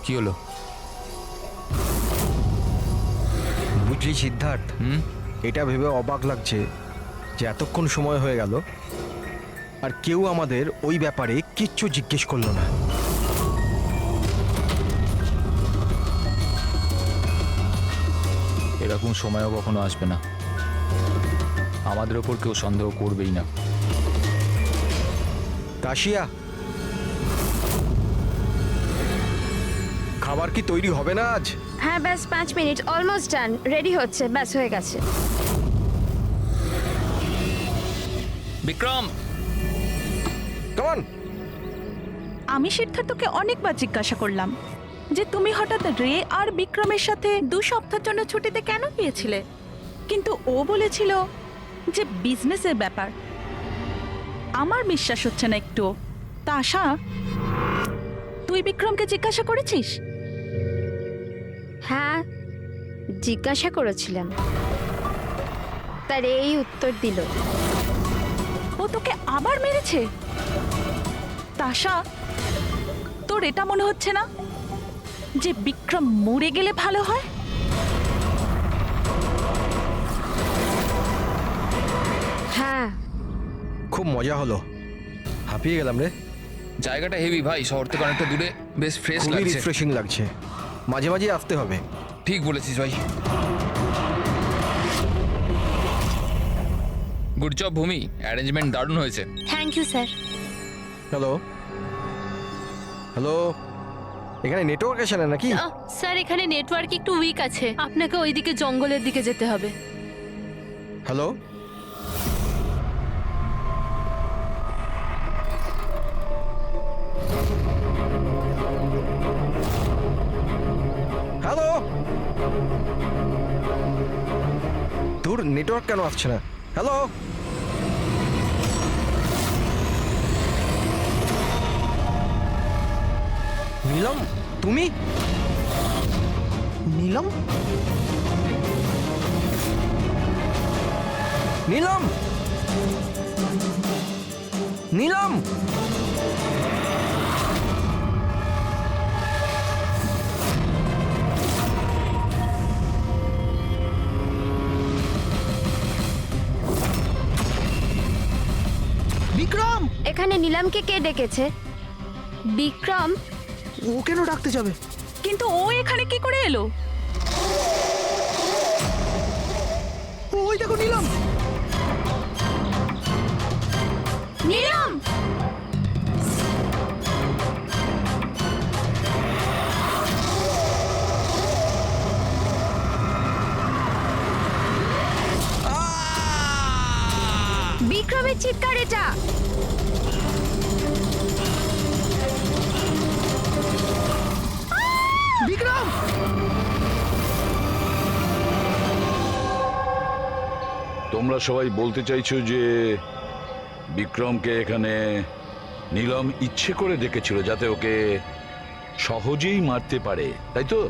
কি হলো? বুঝলি সিদ্ধার্থ, এটা ভেবে অবাক লাগছে যে এতক্ষণ সময় হয়ে গেল আর কেউ আমাদের ওই ব্যাপারে কিচ্ছু জিজ্ঞেস করলো না। এরকম সময়ও কখনো আসবে না, আমাদের ওপর কেউ সন্দেহ করবেই না। কাশিয়া, খাবার কি তৈরি হবে না আজ? হ্যাঁ ব্যাস 5 মিনিট, অলমোস্ট ডান, রেডি হচ্ছে, ব্যাস হয়ে গেছে। Bikram, come on. আমি সিদ্ধার্থকে অনেকবার জিজ্ঞাসা করলাম যে তুমি হঠাৎ রে আর বিক্রমের সাথে 2 সপ্তাহের জন্য ছুটিতে কেন গিয়েছিলে, কিন্তু ও বলেছিল যে বিজনেসের ব্যাপার। আমার বিশ্বাস হচ্ছে না একটু। তা আশা, তুই বিক্রমকে জিজ্ঞাসা করেছিস? হ্যাঁ জিজ্ঞাসা করেছিলাম, তার এই উত্তর দিল। ও তোকে আবার মেরেছে? তাশা, তোর এটা মনে হচ্ছে না যে বিক্রম মরে গেলে ভালো হয়? হ্যাঁ খুব মজা হলো, হাঁপিয়ে গেলাম রে। জায়গাটা হেভি ভাই, শহর থেকে অনেকটা দূরে, বেশ ফ্রেশ খুবই লাগছে। রিফ্রেশিং লাগছে, মাঝে মাঝে আসতে হবে। ঠিক বলেছিস ভাই। গুড জব ভূমি, অ্যারেঞ্জমেন্ট দারুণ হয়েছে। Thank you sir. Hello hello, এখানে নেটওয়ার্ক আসে না নাকি? স্যার এখানে নেটওয়ার্ক একটু উইক আছে, আপনাকে ওইদিকে জঙ্গলের দিকে যেতে হবে। হ্যালো হ্যালো, তোর নেটওয়ার্ক কেন আসছে না? হ্যালো, নীলম, তুমি? নীলম, নীলম, নীলম, বিক্রম! এখানে নিলামকে কে ডেকেছে? বিক্রম? ও কেন ডাকতে যাবে? কিন্তু ও এখানে কি করে এলো? ওই দেখো নিলাম। নিলাম! বিক্রমের চিৎকার এটা। বিক্রম! তোমরা সবাই বলতে চাইছো যে বিক্রমকে এখানে নীলম ইচ্ছে করে ডেকেছিল যাতে ওকে সহজেই মারতে পারে, তাই তো?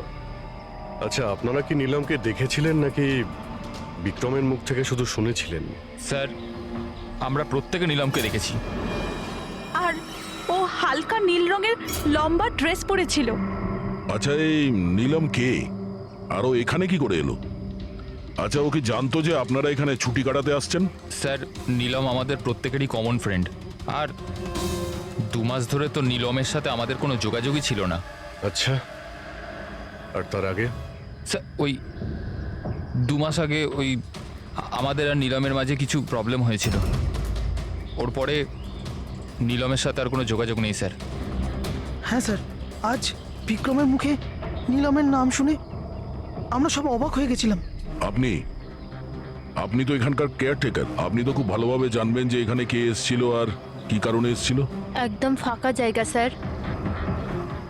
আচ্ছা, আপনারা কি নীলমকে দেখেছিলেন নাকি বিক্রমের মুখ থেকে শুধু শুনেছিলেন? স্যার, আমরা প্রত্যেকে নীলমকে দেখেছি। আর ও হালকা নীল রঙের লম্বা ড্রেস পরেছিল। আচ্ছা, এই নীলম কে আর ও এখানে কি করে এলো? আচ্ছা, ও কি জানতো যে আপনারা এখানে ছুটি কাটাতে আসছেন? স্যার, নীলম আমাদের প্রত্যেকেরই কমন ফ্রেন্ড, আর 2 মাস ধরে তো নীলমের সাথে আমাদের কোনো যোগাযোগই ছিল না। আচ্ছা, আর তার আগে? স্যার, ওই 2 মাস আগে ওই আমাদের আর নীলমের মাঝে কিছু প্রবলেম হয়েছিল। ওর পরে নীলমের সাথে আর কোনো যোগাযোগ নেই স্যার। হ্যাঁ স্যার, আজ বিক্রমের মুখে নিলামের নাম শুনে আমরা সব অবাক হয়ে গেছিলাম। আপনি তো এখানকার কেয়ারটেকার, আপনি তো খুব ভালোভাবে জানবেন যে এখানে কে এসেছিল আর কি কারণে এসেছিল। একদম ফাঁকা জায়গা স্যার,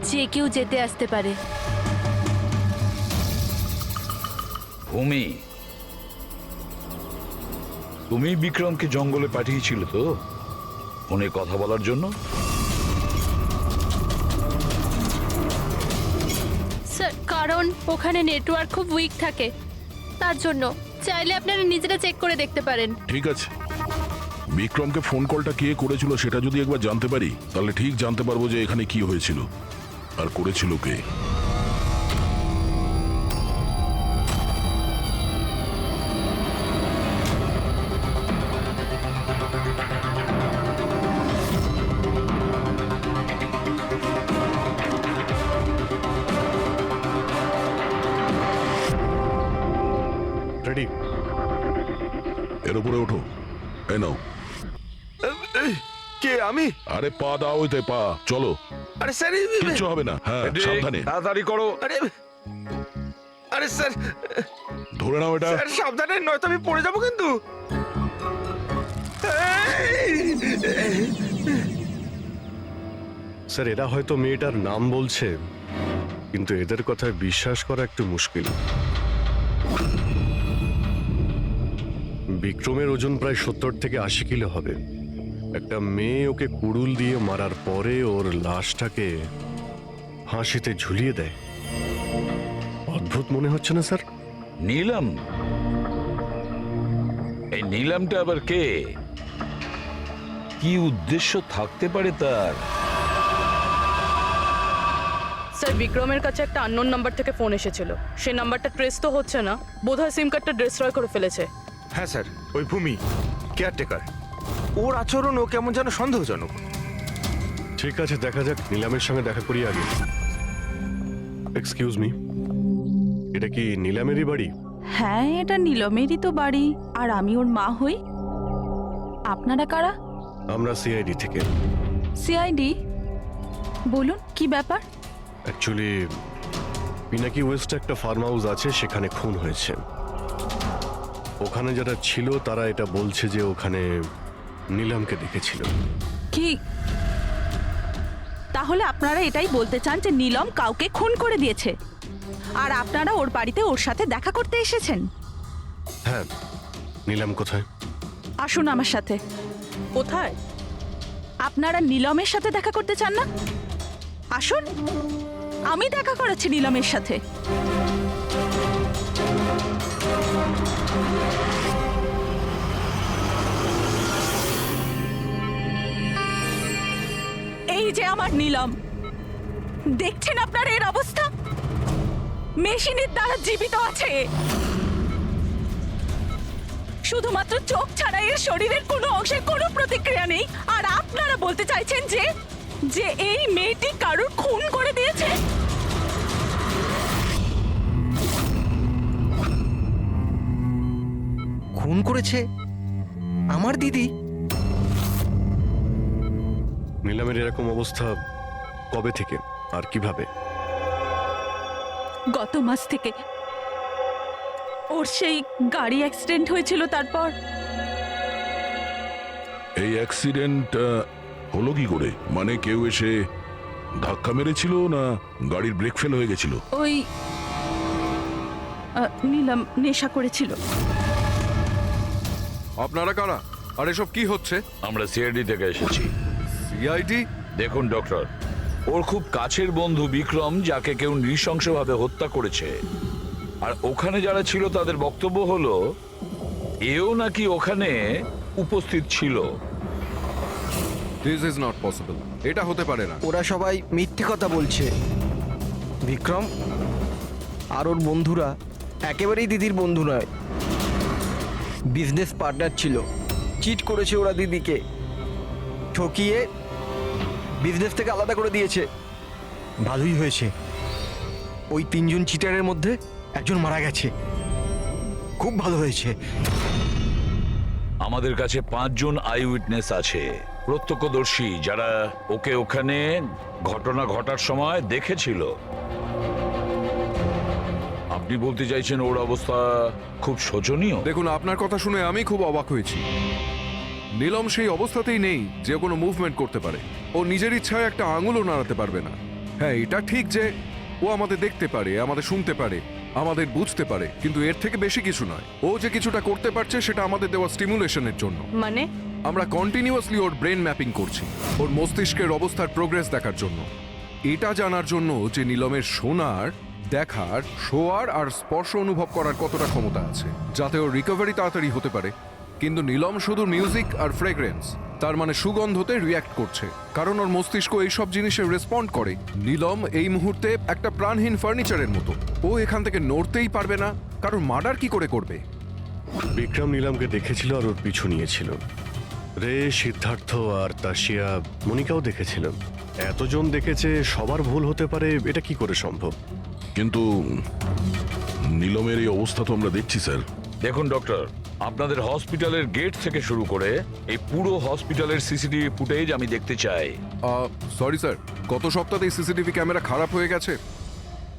যে কেউ যেতে আসতে পারে। ভূমি, তুমি বিক্রমকে জঙ্গলে পাঠিয়েছিলে তো ফোনে কথা বলার জন্য? স্যার কারণ ওখানে নেটওয়ার্ক খুব উইক থাকে, তার জন্য। চাইলে আপনারা নিজেরা চেক করে দেখতে পারেন। ঠিক আছে, বিক্রমকে ফোন কলটা কে করেছিল সেটা যদি একবার জানতে পারি তাহলে ঠিক জানতে পারবো যে এখানে কি হয়েছিল আর করেছিল কে। এই নাও। কে আমি? আরে পা দাও, ওইতে পা। চলো, আরে স্যার কিচ্ছু হবে না। হ্যাঁ, সাবধানে তাড়াতাড়ি করো। আরে আরে স্যার ধরে নাও এটা। স্যার সাবধানে, নয়তো আমি পড়ে যাবো কিন্তু। স্যার এরা হয়তো মেয়েটার নাম বলছে, কিন্তু এদের কথায় বিশ্বাস করা একটু মুশকিল। বিক্রমের ওজন প্রায় 70 থেকে 80 কিলো হবে। একটা মেয়ে ওকে কুড়ুল দিয়ে মারার পরে ওর লাশটাকে ফাঁসিতে ঝুলিয়ে দেয়। অদ্ভুত মনে হচ্ছে না স্যার? নীলম? এই নীলমটা আবার কে? কি উদ্দেশ্য থাকতে পারে তার? স্যার বিক্রমের কাছে একটা আননোন নাম্বার থেকে ফোন এসেছিল। সেই নাম্বারটা ট্রেস তো হচ্ছে না, বোধহয় সিম কার্ডটা ডিস্ট্রয় করে ফেলেছে। হ্যাঁ স্যার, ওই ভূমি কেয়ারটেকার, ওর আচরণও কেমন যেন সন্দেহজনক। ঠিক আছে, দেখা যাক। নিলামের সঙ্গে দেখা করি আগে। এক্সকিউজ মি, এটা কি নিলামেরই বাড়ি? হ্যাঁ, এটা নীলমেরই তো বাড়ি, আর আমি ওর মা হই। আপনারা কারা? আমরা সিআইডি থেকে। সিআইডি? বলুন কি ব্যাপার? অ্যাকচুয়ালি পিনাকি ওয়েস্টে একটা ফার্ম হাউস আছে, সেখানে খুন হয়েছে। ওখানে যারা ছিল তারা এটা বলছে যে ওখানে নিলামকে দেখেছিল। কি তাহলে আপনারা এটাই বলতে চান যে নীলম কাউকে খুন করে দিয়েছে, আর আপনারা ওর বাড়িতে ওর সাথে দেখা করতে এসেছেন? হ্যাঁ, নিলাম কোথায়? আসুন আমার সাথে। কোথায়? আপনারা নীলমের সাথে দেখা করতে চান না? আসুন, আমি দেখা করাচ্ছি নীলমের সাথে। এই যে আমার নীলম, দেখছেন আপনার এর অবস্থা? মেশিনের দ্বারা জীবিত আছে, শুধুমাত্র চোখ ছাড়া এর শরীরের কোনো অংশের কোনো প্রতিক্রিয়া নেই। আর আপনারা বলতে চাইছেন যে যে এই মেয়েটি কারোর খুন করে দিয়েছে? খুন করেছে আমার দিদি? নিলামের এরকম অবস্থা কবে থেকে আর কিভাবে? গত মাস থেকে। ওর সেই গাড়ি অ্যাক্সিডেন্ট হয়েছিল, তারপর এই অ্যাক্সিডেন্ট হলো কি করে? মানে কেউ এসে ধাক্কা মেরেছিল, না গাড়ির ব্রেক ফেল হয়ে গেছিল? ওই নীলম নেশা করেছিল। আপনারা কারা আর এসব কি হচ্ছে? আমরা সিআইডি থেকে এসেছি। সিআইডি? দেখুন ডক্টর, ওর খুব কাছের বন্ধু বিক্রম, যাকে কেউ নৃশংসভাবে হত্যা করেছে। আর ওখানে যারা ছিল তাদের বক্তব্য হলো এও নাকি ওখানে উপস্থিত ছিল। দিস ইজ নট পসিবল, এটা হতে পারে না। ওরা সবাই মিথ্যে কথা বলছে। বিক্রম আর ওর বন্ধুরা একেবারেই দিদির বন্ধু নয়, বিজনেস পার্টনার ছিল। চিট করেছে ওরা দিদিকে, ঠকিয়ে বিজনেস থেকে আলাদা করে দিয়েছে। ভালোই হয়েছে, ওই 3 জন চিটারের মধ্যে একজন মারা গেছে। খুব ভালো হয়েছে। আমাদের কাছে 5 জন আই উইটনেস আছে, প্রত্যক্ষদর্শী, যারা ওকে ওখানে ঘটনা ঘটার সময় দেখেছিল। আপনি বলতে চাইছেন ওর অবস্থা খুব শোচনীয়? দেখুন, আপনার কথা শুনে আমি খুব অবাক হয়েছি। নীলম সেই অবস্থাতেই নেই যে কোনো মুভমেন্ট করতে পারে। ও নিজের ইচ্ছায় একটা আঙুলও নাড়াতে পারবে না। হ্যাঁ, এটা ঠিক যে ও আমাদের দেখতে পারে, আমাদের শুনতে পারে, আমাদের বুঝতে পারে, কিন্তু এর থেকে বেশি কিছু নয়। ও যে কিছুটা করতে পারছে সেটা আমাদের দেওয়া স্টিমুলেশনের জন্য। মানে? আমরা কন্টিনিউয়াসলি ওর ব্রেন ম্যাপিং করছি, ওর মস্তিষ্কের অবস্থার প্রোগ্রেস দেখার জন্য। এটা জানার জন্য যে নীলমের শোনার, দেখার, শোয়ার আর স্পর্শ অনুভব করার কতটা ক্ষমতা আছে, যাতে ওর রিকভারি তাড়াতাড়ি হতে পারে। কিন্তু নীলম শুধু মিউজিক আর ফ্রেগ্রেন্স, তার মানে সুগন্ধতে রিয়্যাক্ট করছে, কারণ ওর মস্তিষ্ক এইসব জিনিসে রেসপন্ড করে। নীলম এই মুহূর্তে একটা প্রাণহীন ফার্নিচারের মতো। ও এখান থেকে নড়তেই পারবে না, কারণ মার্ডার কি করে করবে? বিক্রম নিলামকে দেখেছিল আর ওর পিছু নিয়েছিল। রে, সিদ্ধার্থ আর তাশিয়া, মনিকাও দেখেছিল। এতজন দেখেছে, সবার ভুল হতে পারে, এটা কি করে সম্ভব? কিন্তু নীলমের এই অবস্থা তো আমরা দেখছি স্যার। দেখুন ডক্টর, আপনাদের হসপিটালের গেট থেকে শুরু করে এই পুরো হসপিটালের সিসিটিভি ফুটেজ আমি দেখতে চাই। সরি স্যার, গত সপ্তাহে সিসিটিভি ক্যামেরা খারাপ হয়ে গেছে,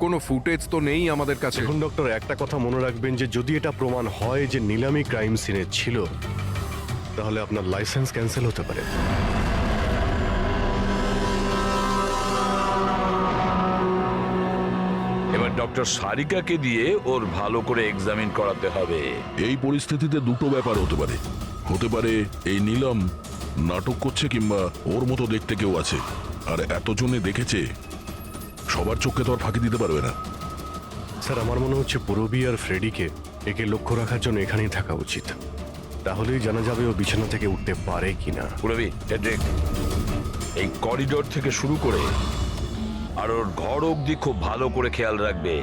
কোনো ফুটেজ তো নেই আমাদের কাছে। এখন ডক্টর একটা কথা মনে রাখবেন যে যদি এটা প্রমাণ হয় যে নিলামি ক্রাইম সিনে ছিল, তাহলে আপনার লাইসেন্স ক্যান্সেল হতে পারে। এবার ডক্টর সারিকাকে দিয়ে ওর ভালো করে এক্সামিন করাতে হবে। এই পরিস্থিতিতে দুটো ব্যাপার হতে পারে। হতে পারে এই নীলম নাটক করছে, কিংবা ওর মতো দেখতে কেউ আছে, আর এতজনে দেখেছে, সবার চোখে তো আর ফাঁকি দিতে পারবে না। স্যার, আমার মনে হচ্ছে পুরবি আর ফ্রেডিকে একে লক্ষ্য রাখার জন্য এখানেই থাকা উচিত। তাহলেই জানা যাবে ও বিছানা থেকে উঠতে পারে কিনা। পুরবি, টেডরিক, এই করিডোর থেকে শুরু করে আর ওর ঘর অবধি খুব ভালো করে খেয়াল রাখবে।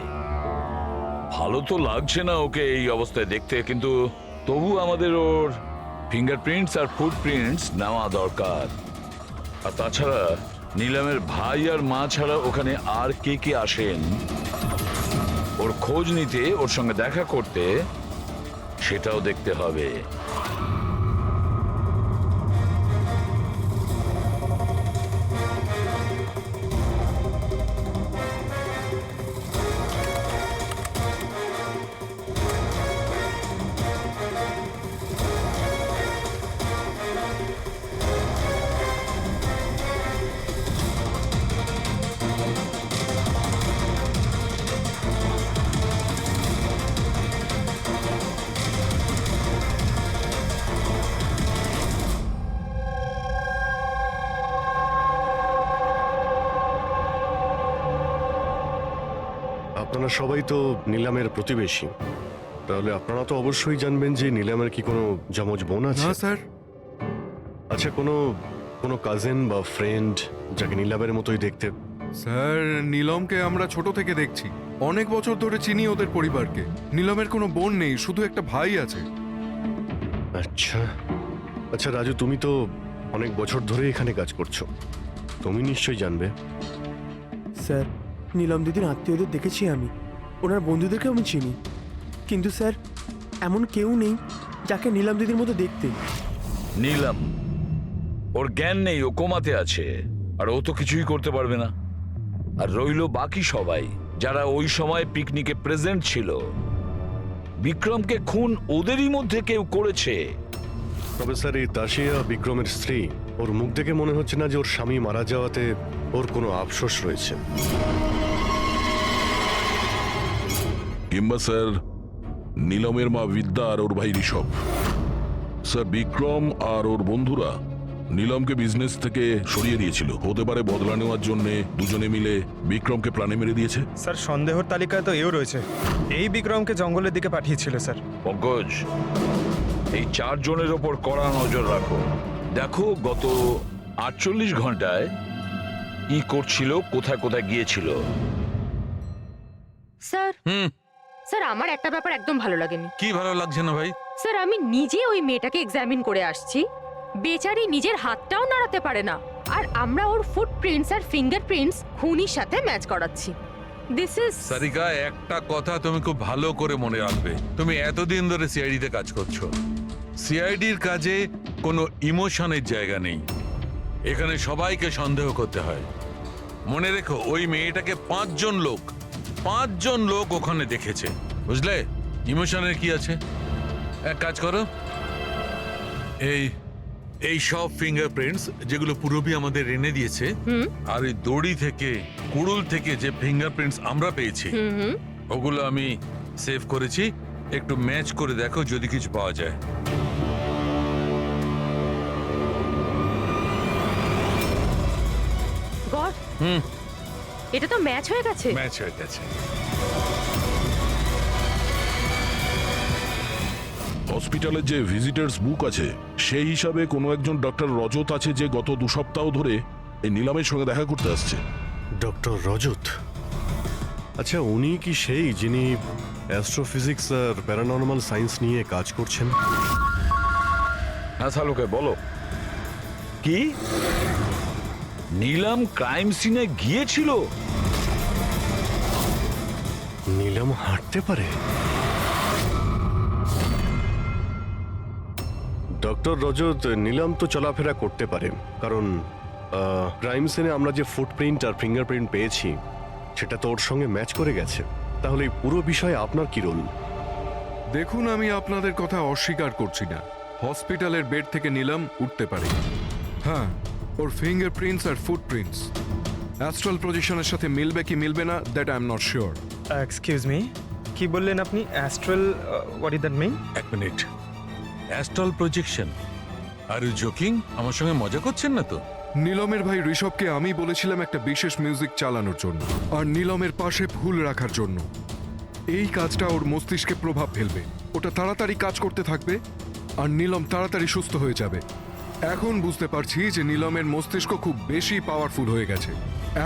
ভালো তো লাগছে না ওকে এই অবস্থায় দেখতে, কিন্তু তবু আমাদের ওর ফিঙ্গারপ্রিন্টস আর ফুটপ্রিন্টস নেওয়া দরকার। আর তাছাড়া নীলামের ভাই আর মা ছাড়া ওখানে আর কে কে আসেন ওর খোঁজ নিতে, ওর সঙ্গে দেখা করতে, সেটাও দেখতে হবে। আপনারা সবাই তো নিলামের প্রতিবেশী, তাহলে আপনারা তো অবশ্যই জানবেন যে নিলামের কি কোনো যমজ বোন আছে? না স্যার। আচ্ছা, কোনো কাজিন বা ফ্রেন্ড যাকে নিলামের মতোই দেখতে? স্যার, নীলমকে আমরা ছোট থেকে দেখছি, অনেক বছর ধরে চিনি ওদের পরিবারকে। নীলমের কোনো বোন নেই, শুধু একটা ভাই আছে। আচ্ছা আচ্ছা রাজু, তুমি তো অনেক বছর ধরে এখানে কাজ করছো, তুমি নিশ্চয়ই জানবে। স্যার, নীলম দিদির আত্মীয়দের দেখেছি আমি, ওনার বন্ধুদেরকেও আমি চিনি, কিন্তু স্যার এমন কেউ নেই যাকে নীলম দিদির মতো দেখতে। নীলম, ওর জ্ঞান নেই, ও কোমাতে আছে, আর ও তো কিছুই করতে পারবে না। আর রইলো বাকি সবাই যারা ওই সময় পিকনিকে প্রেজেন্ট ছিল। বিক্রমকে খুন ওদেরই মধ্যে কেউ করেছে। তবে স্যার, এই তাশিয়া বিক্রমের স্ত্রী, ওর মুখ দেখে মনে হচ্ছে না যে ওর স্বামী মারা যাওয়াতে ওর কোনো আফসোস রয়েছে। কিংবা স্যার নীলমের মা বিদ্যা আর ওর ভাই ঋষভ। স্যার, বিক্রম আর ওর বন্ধুরা নীলমকে বিজনেস থেকে সরিয়ে দিয়েছিল। হতে পারে বদলা নেওয়ার জন্য দুজনে মিলে বিক্রমকে প্রাণে মেরে দিয়েছে। স্যার, সন্দেহর তালিকায় তো এও রয়েছে, এই বিক্রমকে জঙ্গলের দিকে পাঠিয়েছিল স্যার। পঙ্কজ, এই 4 জনের ওপর কড়া নজর রাখো। দেখো গত 48 ঘন্টায় কি করছিল, কোথায় কোথায় গিয়েছিল। স্যার, স্যার আমার একটা ব্যাপার একদম ভালো লাগেনি। কি ভালো লাগছে না ভাই? স্যার, আমি নিজে ওই মেয়েটাকে এক্সামিন করে আসছি, বেচারি নিজের হাতটাও নাড়াতে পারে না, আর আমরা ওর ফুটপ্রিন্টস আর ফিঙ্গারপ্রিন্টস খুনির সাথে ম্যাচ করাচ্ছি। দিস ইজ সারিকা, একটা কথা তুমি খুব ভালো করে মনে রাখবে। তুমি এতদিন ধরে সিআইডিতে কাজ করছো, সিআইডির কাজে কোনো ইমোশনের জায়গা নেই। এখানে সবাইকে সন্দেহ করতে হয়। মনে রেখো, ওই মেয়েটাকে 5 জন লোক ওখানে দেখেছে, বুঝলে? ইমোশনের কি আছে? এক কাজ করো, এই সব ফিঙ্গারপ্রিন্টস যেগুলো পুরবি আমাদের এনে দিয়েছে, আর এই দড়ি থেকে, কুড়ুল থেকে যে ফিঙ্গারপ্রিন্টস আমরা পেয়েছি, ওগুলো আমি সেভ করেছি। একটু ম্যাচ করে দেখো যদি কিছু পাওয়া যায়। গড, এটা তো ম্যাচ হয়ে গেছে। ম্যাচ হয়ে গেছে। হসপিটালের যে ভিজিটার্স বুক আছে, সেই হিসাবে কোনো একজন ডক্টর রজত আছে যে গত 2 সপ্তাহ ধরে এই নীলামের সঙ্গে দেখা করতে আসছে। ডক্টর রজত? আচ্ছা, উনি কি সেই যিনি অ্যাস্ট্রোফিজিক্স আর প্যারানর্মাল সায়েন্স নিয়ে কাজ করছেন? হ্যাঁ শালুকে, বলো। কি নীলম ক্রাইম সিনে গিয়েছিল? নীলম হাঁটতে পারে? ডক্টর রজত, নিলাম তো চলাফেরা করতে পারে, কারণ ক্রাইম সিনে আমরা যে ফুটপ্রিন্ট আর ফিঙ্গারপ্রিন্ট পেয়েছি সেটা তো ওর সঙ্গে ম্যাচ করে গেছে। তাহলে এই পুরো বিষয়ে আপনার কি রোল? দেখুন, আমি আপনাদের কথা অস্বীকার করছি না। হসপিটালের বেড থেকে নিলাম উঠতে পারে। হ্যাঁ, ওর ফিঙ্গারপ্রিন্টস আর ফুটপ্রিন্টস অ্যাস্ট্রাল প্রজেকশনের সাথে মিলবে কি মিলবে না, that I am not sure. Excuse me, কি বললেন আপনি? Astral, what is that mean? এক minute, astral projection? Are you joking? আমার সঙ্গে মজা করছেন না তো? নীলমের ভাই ঋষভকে আমি বলেছিলাম একটা বিশেষ মিউজিক চালানোর জন্য আর নীলমের পাশে ফুল রাখার জন্য। এই কাজটা ওর মস্তিষ্কে প্রভাব ফেলবে, ওটা তাড়াতাড়ি কাজ করতে থাকবে আর নীলম তাড়াতাড়ি সুস্থ হয়ে যাবে। এখন বুঝতে পারছি যে নীলমের মস্তিষ্ক খুব বেশি পাওয়ারফুল হয়ে গেছে,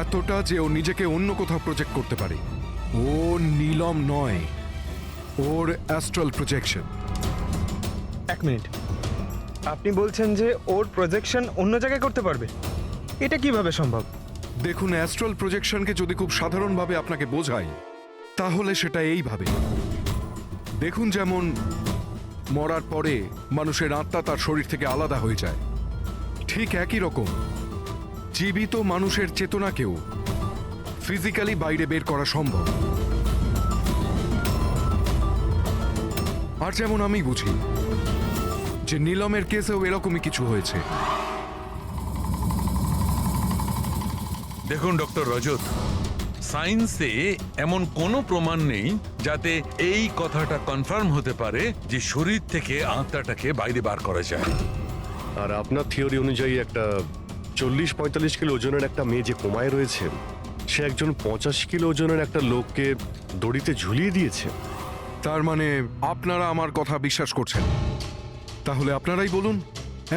এতটা যে ও নিজেকে অন্য কোথাও প্রজেক্ট করতে পারে। ও নীলম নয়, ওর অ্যাস্ট্রাল প্রজেকশন। এক মিনিট, আপনি বলছেন যে ওর প্রজেকশন অন্য জায়গায় করতে পারবে? এটা কিভাবে সম্ভব? দেখুন, অ্যাস্ট্রাল প্রজেকশনকে যদি খুব সাধারণভাবে আপনাকে বোঝাই তাহলে সেটা এইভাবে। দেখুন, যেমন মরার পরে মানুষের আত্মা তার শরীর থেকে আলাদা হয়ে যায়, ঠিক একই রকম জীবিত মানুষের চেতনাকেও ফিজিক্যালি বাইরে বের করা সম্ভব। আর যেমন আমি বুঝি যে নীলমের কেসেও এরকমই কিছু হয়েছে। দেখুন ডক্টর রজত, সায়েন্সে এমন কোনো প্রমাণ নেই যাতে এই কথাটা কনফার্ম হতে পারে যে শরীর থেকে আত্মাটাকে বাইরে বার করা যায়। আর আপনার থিওরি অনুযায়ী একটা 40-45 কিলো ওজনের একটা মেয়ে যে কোমায় রয়েছে, সে একজন 85 কিলো ওজনের একটা লোককে দড়িতে ঝুলিয়ে দিয়েছে। তার মানে আপনারা আমার কথা বিশ্বাস করছেন? তাহলে আপনারাই বলুন,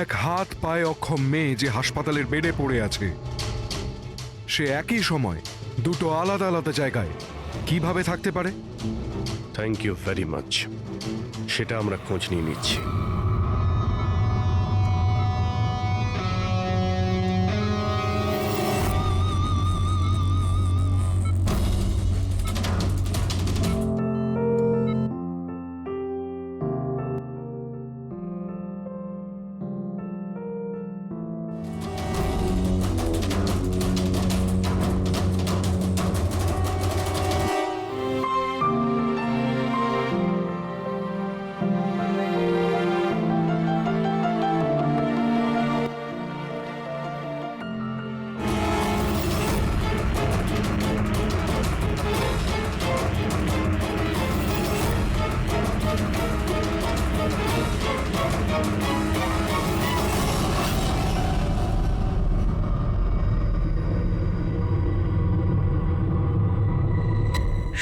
এক হাত পায়ে অক্ষম মেয়ে যে হাসপাতালের বেডে পড়ে আছে, সে একই সময় দুটো আলাদা আলাদা জায়গায় কিভাবে থাকতে পারে? থ্যাংক ইউ ভেরি মাচ, সেটা আমরা খোঁজ নিয়ে নিচ্ছি।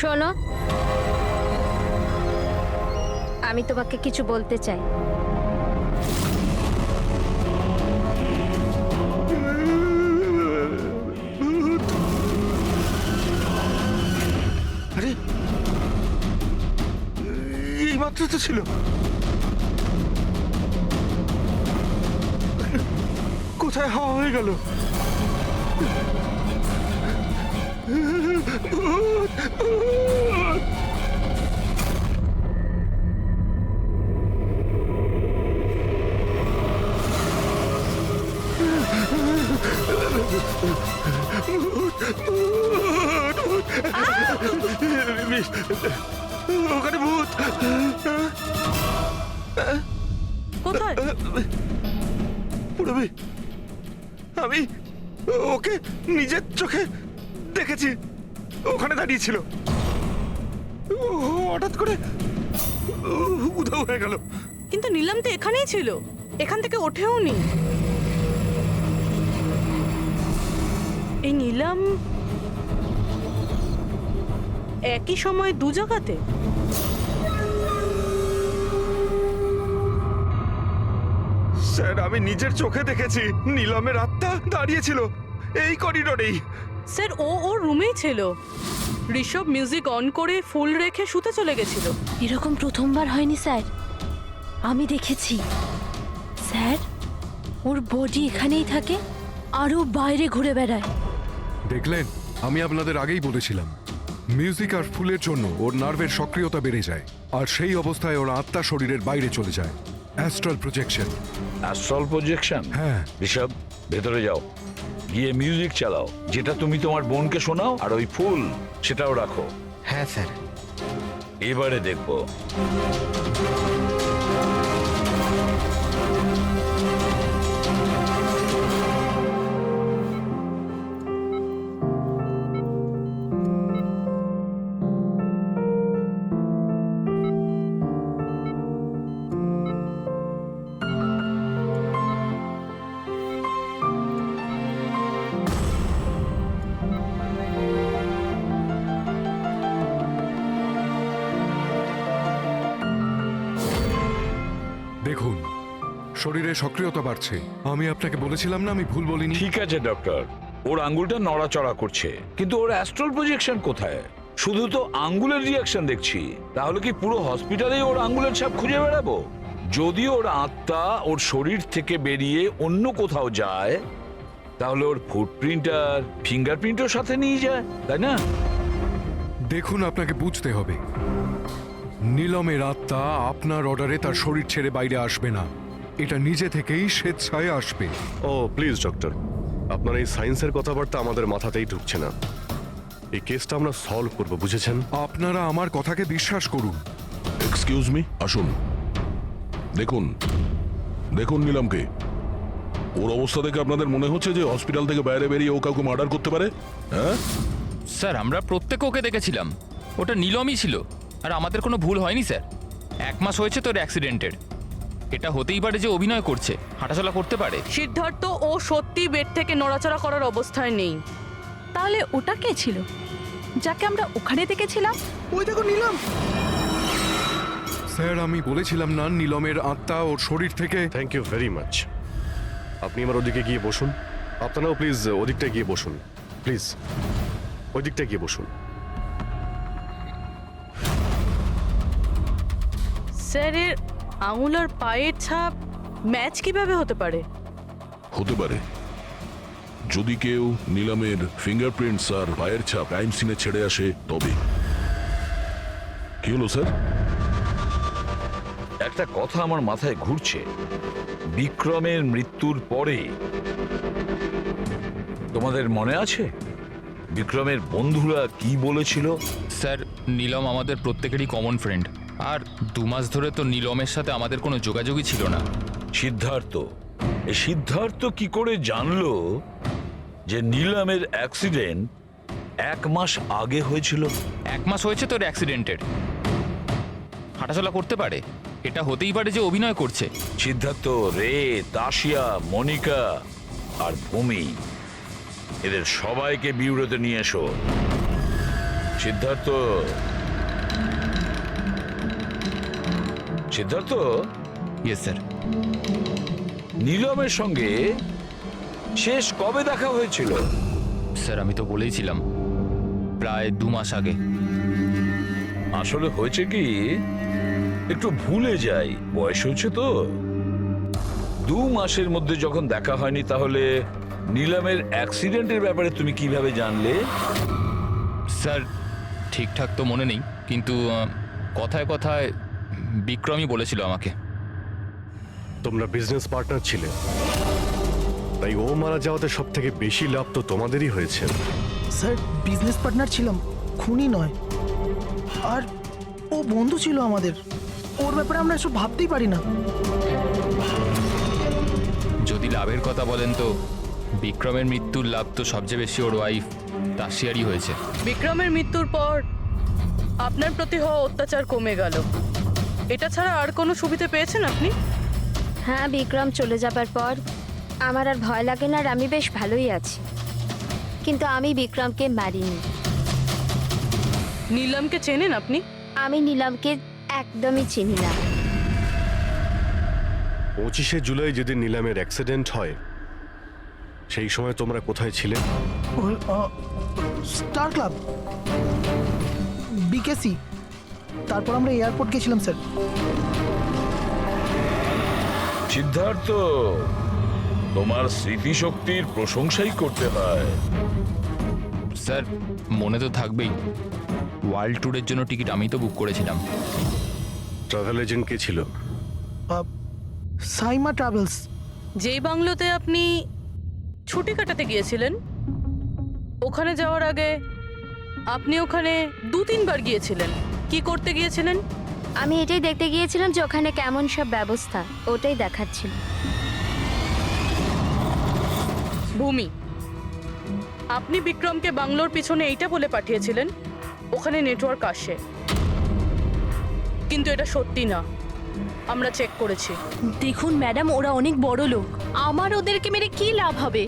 শোনো, আমি তোমাকে কিছু বলতে চাই। আরে, এই মাত্র তো ছিল। কোথায় হাওয়া হয়ে গেল? ওখানে ভূত। কোথায়? পুরবি, আমি ওকে নিজের চোখে দেখেছি, ওখানে দাঁড়িয়ে ছিল। হঠাৎ করে উধাও হয়ে গেল। কিন্তু নিলাম তো এখানেই ছিল, এখান থেকে ওঠেও নি। এই নিলাম একই সময় দু জায়গাতে? স্যার, আমি নিজের চোখে দেখেছি নীলমের আত্মা দাঁড়িয়েছিল এই করিডোরেই। স্যার, ওর রুমেই ছিল। ঋষভ মিউজিক অন করে ফুল রেখে শুতে চলে গেছিল। এরকম প্রথমবার হয়নি স্যার, আমি দেখেছি। স্যার, ওর বডি এখানেই থাকে আর ও বাইরে ঘুরে বেড়ায়। দেখলেন, আমি আপনাদের আগেই বলেছিলাম, মিউজিক আর ফুলের জন্য ওর নার্ভের সক্রিয়তা বেড়ে যায় আর সেই অবস্থায় ওর আত্মা শরীরের বাইরে চলে যায়। Astral projection. Astral projection? হ্যাঁ। ঋষভ, ভেতরে যাও, গিয়ে মিউজিক চালাও, যেটা তুমি তোমার বোনকে শোনাও, আর ওই ফুল সেটাও রাখো। হ্যাঁ স্যার। এবারে দেখবো। দেখুন, শরীরে সক্রিয়তা বাড়ছে। আমি আপনাকে বলেছিলাম না আমি ভুল বলিনি? ঠিক আছে ডক্টর, ওর আঙ্গুলটা নড়াচড়া করছে, কিন্তু ওর অ্যাস্ট্রাল প্রজেকশন কোথায়? শুধু তো আঙ্গুলের রিয়াকশন দেখছি। তাহলে কি পুরো হসপিটালেই ওর আঙ্গুলের ছাপ খুঁজে বেড়াবো? যদি ওর আত্মা ওর শরীর থেকে বেরিয়ে অন্য কোথাও যায়, তাহলে ওর ফুটপ্রিন্ট আর ফিঙ্গারপ্রিন্টও সাথে নিয়ে যায়, তাই না? দেখুন, আপনাকে বুঝতে হবে, নীলমের আত্মা আপনার অর্ডারে তার শরীর ছেড়ে বাইরে আসবে না। এটা নিজে থেকেই স্বেচ্ছায় আসবে। ও প্লিজ ডক্টর, আপনার এই সায়েন্সের কথাবার্তা আমাদের মাথাতেই ঢুকছে না। এই কেসটা আমরা সলভ করব, বুঝেছেন? আপনারা আমার কথাকে বিশ্বাস করুন। এক্সকিউজ মি, আসুন। দেখুন দেখুন নিলামকে। ওর অবস্থা দেখে আপনাদের মনে হচ্ছে যে হসপিটাল থেকে বাইরে বেরিয়ে ও কাউকে মার্ডার করতে পারে? হ্যাঁ স্যার, আমরা প্রত্যেকে ওকে দেখেছিলাম। ওটা নীলমই ছিল, আর আমাদের কোনো ভুল হয়নি স্যার। 1 মাস হয়েছে তোর অ্যাক্সিডেন্টের। এটা হতেই পারে যে অভিনয় করছে, হাঁটাচলা করতে পারে। সিদ্ধার্থ, ও সত্যি বেড থেকে নড়াচড়া করার অবস্থায় নেই। তাহলে ওটা কে ছিল যাকে আমরা ওখানে দেখেছিলাম? ওই দেখো নিলাম। স্যার, আমি বলেছিলাম না নীলমের আত্মা ওর শরীর থেকে। Thank you very much. আপনি আমার ওদিকে গিয়ে বসুন। আপনারাও প্লিজ ওদিকটা গিয়ে বসুন, প্লিজ ওই দিকটা গিয়ে বসুন। স্যার, এর আঙুল আর পায়ের ছাপ ম্যাচ কিভাবে হতে পারে? হতে পারে যদি কেউ নিলামের ফিঙ্গারপ্রিন্টস আর পায়ের ছাপ ক্রাইম সিনে ছেড়ে আসে তবে। কি হলো স্যার? একটা কথা আমার মাথায় ঘুরছে। বিক্রমের মৃত্যুর পরে তোমাদের মনে আছে বিক্রমের বন্ধুরা কি বলেছিল? স্যার, নীলম আমাদের প্রত্যেকেরই কমন ফ্রেন্ড, আর 2 মাস ধরে তো নীলমের সাথে আমাদের কোনো যোগাযোগই ছিল না। সিদ্ধার্থ কি করে জানলো যে নীলমের অ্যাক্সিডেন্ট 1 মাস আগে হয়েছিল? 1 মাস হয়েছে তোর অ্যাক্সিডেন্টের। হাঁটাচলা করতে পারে, এটা হতেই পারে যে অভিনয় করছে। সিদ্ধার্থ, রে, তাশিয়া, মনিকা আর ভূমি, এদের সবাইকে বিউরোতে নিয়ে এসো। Siddharth, yes sir. নীলমের সঙ্গে শেষ কবে দেখা হয়েছিল? স্যার, আমি তো বলেইছিলাম, প্রায় 2 মাস আগে। আসলে হয়েছে কি, একটু ভুলে যাই, বয়স হচ্ছে তো। 2 মাসের মধ্যে যখন দেখা হয়নি, তাহলে নীলমের অ্যাক্সিডেন্টের ব্যাপারে তুমি কিভাবে জানলে? স্যার, ঠিকঠাক তো মনে নেই, কিন্তু কথায় কথায় বিক্রমই বলেছিল আমাকে। তোমরা বিজনেস পার্টনার ছিলে, তাই ও মারা যাওয়াতে সব থেকে বেশি লাভ তো তোমাদেরই হয়েছে। স্যার, বিজনেস পার্টনার ছিলাম, খুনি নয়। আর ও বন্ধু ছিল আমাদের। ওর ব্যাপারে আমরা এসব ভাবতেই পারি না। যদি লাভের কথা বলেন তো বিক্রমের মৃত্যুর লাভ তো সবচেয়ে বেশি ওর ওয়াইফ তাশিয়ারই হয়েছে। বিক্রমের মৃত্যুর পর আপনার প্রতি হওয়া অত্যাচার কমে গেল। এটা ছাড়া আর কোনো সুবিধা পেয়েছেন আপনি? হ্যাঁ, বিক্রম চলে যাবার পর আমার আর ভয় লাগে না, আর আমি বেশ ভালোই আছি। কিন্তু আমি বিক্রমকে মারিনি। নীলমকে চেনেন আপনি? আমি নীলমকে একদমই চিনি না। 25শে জুলাই যেদিন নিলামের অ্যাক্সিডেন্ট হয়, সেই সময় তোমরা কোথায় ছিলে? স্টার ক্লাব, বিকেসি, তারপর আমরা এয়ারপোর্ট গেছিলাম স্যার। সিদ্ধার্থ, তোমার স্মৃতিশক্তির প্রশংসাই করতে হয়। স্যার, মনে তো থাকবেই, ওয়ার্ল্ড ট্যুরের জন্য টিকিট আমি তো বুক করেছিলাম। ট্রাভেল এজেন্ট কে ছিল? সাইমা ট্রাভেলস। যেই বাংলোতে আপনি ছুটি কাটাতে গিয়েছিলেন, ওখানে যাওয়ার আগে আপনি ওখানে 2-3 বার গিয়েছিলেন। কি করতে গিয়েছিলেন? আমি এটাই দেখতে গিয়েছিলাম যে ওখানে কেমন সব ব্যবস্থা, ওটাই দেখাচ্ছিল। ভূমি, আপনি বিক্রমকে বাংলোর পিছনে এইটা বলে পাঠিয়েছিলেন ওখানে নেটওয়ার্ক আসে, কিন্তু এটা সত্যি না। আমরা চেক করেছি। দেখুন ম্যাডাম, ওরা অনেক বড় লোক, আমার ওদেরকে মেরে কি লাভ হবে?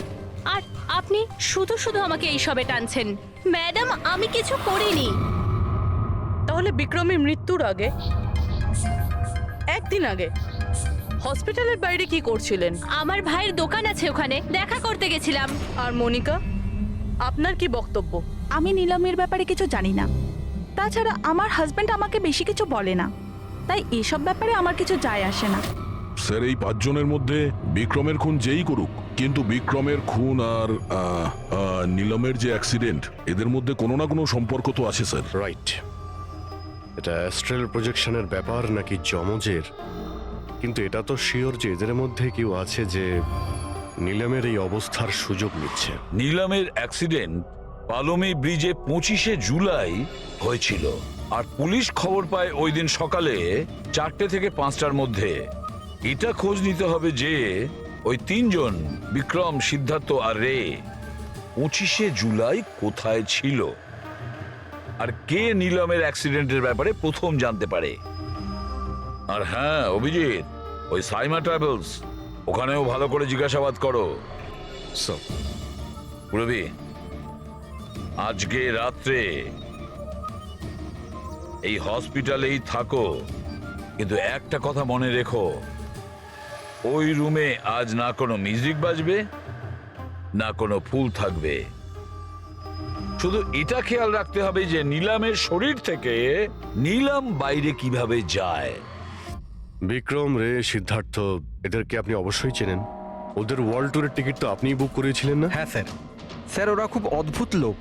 আর আপনি শুধু শুধু আমাকে এইসবে টানছেন। ম্যাডাম, আমি কিছু করিনি। তাহলে বিক্রমের মৃত্যুর আগে, একদিন আগে হসপিটালের বাইরে কি করছিলেন? আমার ভাইয়ের দোকান আছে, ওখানে দেখা করতে গেছিলাম। আর মনিকা, আপনার কি বক্তব্য? আমি নিলামের ব্যাপারে কিছু জানি না। তাছাড়া আমার হাজব্যান্ড আমাকে বেশি কিছু বলে না, তাই এসব ব্যাপারে আমার কিছু যায় আসে না। স্যার, এই 5 জনের মধ্যে বিক্রমের খুন যেই করুক, কিন্তু বিক্রমের খুন আর নিলমের যে অ্যাক্সিডেন্ট, এদের মধ্যে কোনো না কোনো সম্পর্ক তো আছে স্যার। রাইট। এটা অ্যাস্ট্রাল প্রজেকশনের ব্যাপার নাকি যমজের, কিন্তু এটা তো শিওর যে এদের মধ্যে কেউ আছে যে নিলামের এই অবস্থার সুযোগ নিচ্ছে। নিলামের অ্যাক্সিডেন্ট পালোমি ব্রিজে 25শে জুলাই হয়েছিল, আর পুলিশ খবর পায় ওই দিন সকালে 4টে থেকে 5টার মধ্যে। এটা খোঁজ নিতে হবে যে ওই 3 জন, বিক্রম, সিদ্ধার্থ আর রে, 25শে জুলাই কোথায় ছিল, আর কে নিলামের অ্যাক্সিডেন্টের ব্যাপারে প্রথম জানতে পারে। আর হ্যাঁ অভিজিৎ, ওই সাইমা ট্রাভেলস, ওখানেও ভালো করে জিজ্ঞাসাবাদ করো। রবি, আজকে রাত্রে এই হসপিটালেই থাকো, কিন্তু একটা কথা মনে রেখো, ওই রুমে আজ না কোনো মিউজিক বাজবে, না কোনো ফুল থাকবে। শুধু এটা খেয়াল রাখতে হবে যে নিলামের শরীর থেকে নিলাম বাইরে কিভাবে যায়। বিক্রম, রে, সিদ্ধার্থ, এদেরকে আপনি অবশ্যই চেনেন। ওদের ওয়ার্ল্ড ট্যুরের টিকিট তো আপনিই বুক করেছিলেন না? হ্যাঁ স্যার। স্যার, ওরা খুব অদ্ভুত লোক।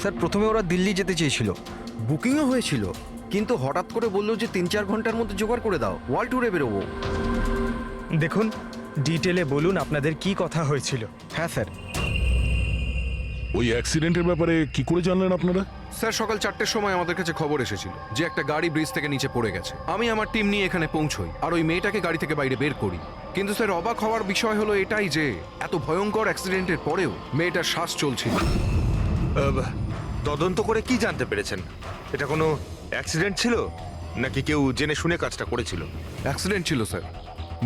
স্যার, প্রথমে ওরা দিল্লি যেতে চেয়েছিল, বুকিংও হয়েছিল, কিন্তু হঠাৎ করে বললো যে 3-4 ঘন্টার মধ্যে জোগাড় করে দাও, ওয়ার্ল্ড ট্যুরে বেরোবো। দেখুন, ডিটেলে বলুন আপনাদের কি কথা হয়েছিল। হ্যাঁ স্যার। ওই অ্যাক্সিডেন্টের ব্যাপারে কি করে জানলেন আপনারা? স্যার, সকাল 4টের সময় আমাদের কাছে খবর এসেছিল যে একটা গাড়ি ব্রিজ থেকে নিচে পড়ে গেছে। আমি আমার টিম নিয়ে এখানে পৌঁছই আর ওই মেয়েটাকে গাড়ি থেকে বাইরে বের করি। কিন্তু স্যার, অবাক হওয়ার বিষয় হলো এটাই যে এত ভয়ঙ্কর অ্যাক্সিডেন্টের পরেও মেয়েটার শ্বাস চলছিল। তদন্ত করে কি জানতে পেরেছেন? এটা কোনো অ্যাক্সিডেন্ট ছিল নাকি কেউ জেনে শুনে কাজটা করেছিল? অ্যাক্সিডেন্ট ছিল স্যার।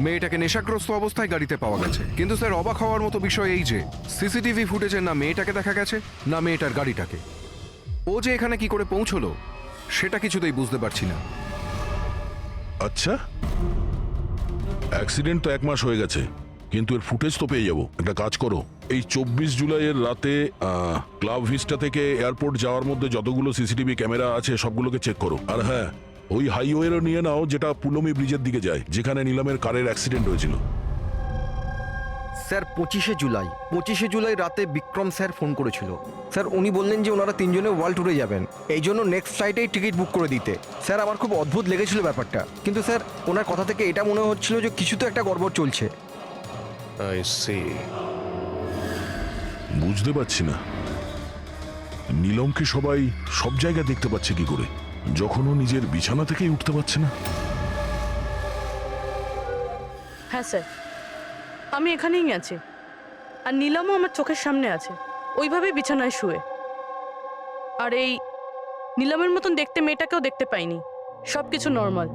মেয়েটাকে নেশাগ্রস্ত অবস্থায় গাড়িতে পাওয়া গেছে। কিন্তু স্যার, অবাক হওয়ার মতো বিষয় এই যে সিসিটিভি ফুটেজে না মেয়েটাকে দেখা গেছে, না মেয়েটার গাড়িটাকে। ও যে এখানে কি করে পৌঁছলো সেটা কিছুতেই বুঝতে পারছি না। আচ্ছা, অ্যাক্সিডেন্ট তো 1 মাস হয়ে গেছে, কিন্তু এর ফুটেজ তো পেয়ে যাবো। একটা কাজ করো, এই 24 জুলাইয়ের রাতে ক্লাব ভিস্টা থেকে এয়ারপোর্ট যাওয়ার মধ্যে যতগুলো সিসিটিভি ক্যামেরা আছে সবগুলোকে চেক করো। আর হ্যাঁ, ওই হাইওয়েরও নিয়ে নাও যেটা পুলমি ব্রিজের দিকে যায়, যেখানে নিলামের কারের অ্যাক্সিডেন্ট হয়েছিল। স্যার, 25শে জুলাই রাতে বিক্রম স্যার ফোন করেছিল। স্যার, উনি বললেন যে ওনারা 3 জনে ওয়ার্ল্ড ট্যুরে যাবেন, এই জন্য নেক্সট ফ্লাইটেই টিকিট বুক করে দিতে। স্যার, আমার খুব অদ্ভুত লেগেছিল ব্যাপারটা, কিন্তু স্যার ওনার কথা থেকে এটা মনে হচ্ছিল যে কিছু তো একটা গড়বড় চলছে। I see. বুঝতে পারছি না, নিলমকে সবাই সব জায়গায় দেখতে পাচ্ছে কি করে, যখন ও নিজের বিছানা থেকেই উঠতে পারছে না। হ্যাঁ স্যার, আমি এখানেই আছি, আর নিলামও আমার চোখের সামনে আছে, ওইভাবে বিছানায় শুয়ে। আর এই নিলামের মতন দেখতে মেয়েটাকেও দেখতে পাইনি, সব কিছু নর্মাল।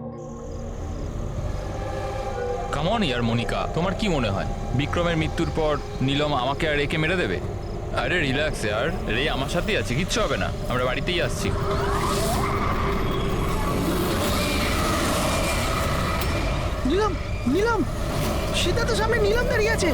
কামন ইয়ার মনিকা, তোমার কি মনে হয় বিক্রমের মৃত্যুর পর নিলম আমাকে আর রেকে মেরে দেবে? আরে রিল্যাক্স ইয়ার, রে আমার সাথেই আছে, কিচ্ছু হবে না, আমরা বাড়িতেই আসছি। নিলাম, নিলাম, সিদ্ধার্থ সামনে নিলাম দাঁড়িয়ে আছে।